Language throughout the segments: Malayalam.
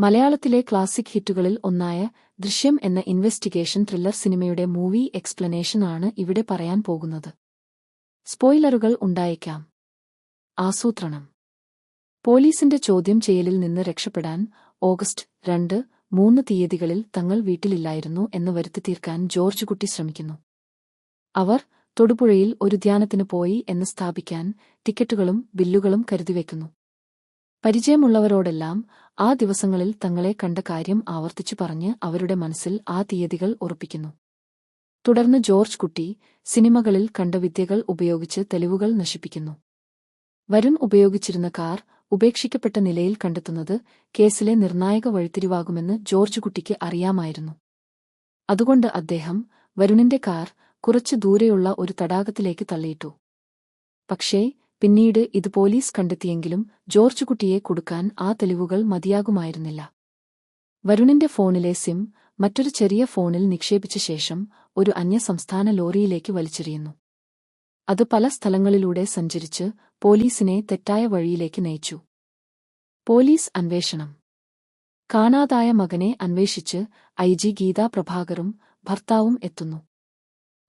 മലയാളത്തിലെ ക്ലാസിക് ഹിറ്റുകളിൽ ഒന്നായ ദൃശ്യം എന്ന ഇൻവെസ്റ്റിഗേഷൻ ത്രില്ലർ സിനിമയുടെ മൂവി എക്സ്പ്ലനേഷൻ ആണ് ഇവിടെ പറയാൻ പോകുന്നത്. സ്പോയിലറുകൾ ഉണ്ടായേക്കാം. ആസൂത്രണം. പോലീസിന്റെ ചോദ്യം ചെയ്യലിൽ നിന്ന് രക്ഷപ്പെടാൻ ഓഗസ്റ്റ് 2, 3 തീയതികളിൽ തങ്ങൾ വീട്ടിലില്ലായിരുന്നു എന്ന് വരുത്തിത്തീർക്കാൻ ജോർജ് കുട്ടി ശ്രമിക്കുന്നു. അവർ തൊടുപുഴയിൽ ഒരു ധ്യാനത്തിന് പോയി എന്ന് സ്ഥാപിക്കാൻ ടിക്കറ്റുകളും ബില്ലുകളും കരുതിവെക്കുന്നു. പരിചയമുള്ളവരോടെല്ലാം ആ ദിവസങ്ങളിൽ തങ്ങളെ കണ്ട കാര്യം ആവർത്തിച്ചു പറഞ്ഞ് അവരുടെ മനസ്സിൽ ആ തീയതികൾ ഉറപ്പിക്കുന്നു. തുടർന്ന് ജോർജ് കുട്ടി സിനിമകളിൽ കണ്ട വിദ്യകൾ ഉപയോഗിച്ച് തെളിവുകൾ നശിപ്പിക്കുന്നു. വരുൺ ഉപയോഗിച്ചിരുന്ന കാർ ഉപേക്ഷിക്കപ്പെട്ട നിലയിൽ കണ്ടെത്തുന്നത് കേസിലെ നിർണായക വഴിത്തിരിവാകുമെന്ന് ജോർജ് കുട്ടിക്ക് അറിയാമായിരുന്നു. അതുകൊണ്ട് അദ്ദേഹം വരുണിന്റെ കാർ കുറച്ചു ദൂരെയുള്ള ഒരു തടാകത്തിലേക്ക് തള്ളിയിട്ടു. പക്ഷേ പിന്നീട് ഇത് പോലീസ് കണ്ടെത്തിയെങ്കിലും ജോർജ് കുട്ടിയെ കുടുക്കാൻ ആ തെളിവുകൾ മതിയാകുമായിരുന്നില്ല. വരുണിന്റെ ഫോണിലെ സിം മറ്റൊരു ചെറിയ ഫോണിൽ നിക്ഷേപിച്ച ശേഷം ഒരു അന്യസംസ്ഥാന ലോറിയിലേക്ക് വലിച്ചെറിയുന്നു. അത് പല സ്ഥലങ്ങളിലൂടെ സഞ്ചരിച്ച് പോലീസിനെ തെറ്റായ വഴിയിലേക്ക് നയിച്ചു. പോലീസ് അന്വേഷണം. കാണാതായ മകനെ അന്വേഷിച്ച് ഐ.ജി. ഗീതാ പ്രഭാകറും ഭർത്താവും എത്തുന്നു.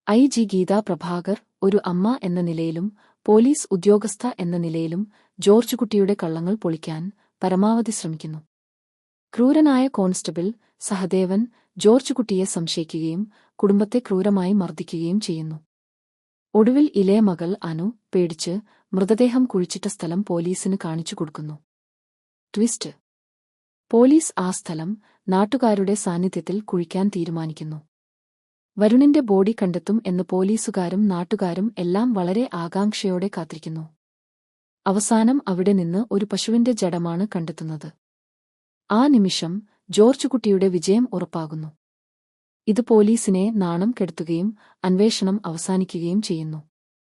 ഐ.ജി. ഗീതാ പ്രഭാകർ ഒരു അമ്മ എന്ന നിലയിലും പോലീസ് ഉദ്യോഗസ്ഥ എന്ന നിലയിലും ജോർജ് കുട്ടിയുടെ കള്ളങ്ങൾ പൊളിക്കാൻ പരമാവധി ശ്രമിക്കുന്നു. ക്രൂരനായ കോൺസ്റ്റബിൾ സഹദേവൻ ജോർജ് കുട്ടിയെ സംശയിക്കുകയും കുടുംബത്തെ ക്രൂരമായി മർദ്ദിക്കുകയും ചെയ്യുന്നു. ഒടുവിൽ ഇളയ മകൾ അനു പേടിച്ച് മൃതദേഹം കുഴിച്ചിട്ട സ്ഥലം പോലീസിന് കാണിച്ചു കൊടുക്കുന്നു. ട്വിസ്റ്റ്. പോലീസ് ആ സ്ഥലം നാട്ടുകാരുടെ സാന്നിധ്യത്തിൽ കുഴിക്കാൻ തീരുമാനിക്കുന്നു. വരുണിന്റെ ബോഡി കണ്ടെത്തും എന്ന് പോലീസുകാരും നാട്ടുകാരും എല്ലാം വളരെ ആകാംക്ഷയോടെ കാത്തിരിക്കുന്നു. അവസാനം അവിടെ നിന്ന് ഒരു പശുവിന്റെ ജഡമാണ് കണ്ടെത്തുന്നത്. ആ നിമിഷം ജോർജ് കുട്ടിയുടെ വിജയം ഉറപ്പാകുന്നു. ഇത് പോലീസിനെ നാണം കെടുത്തുകയും അന്വേഷണം അവസാനിക്കുകയും ചെയ്യുന്നു.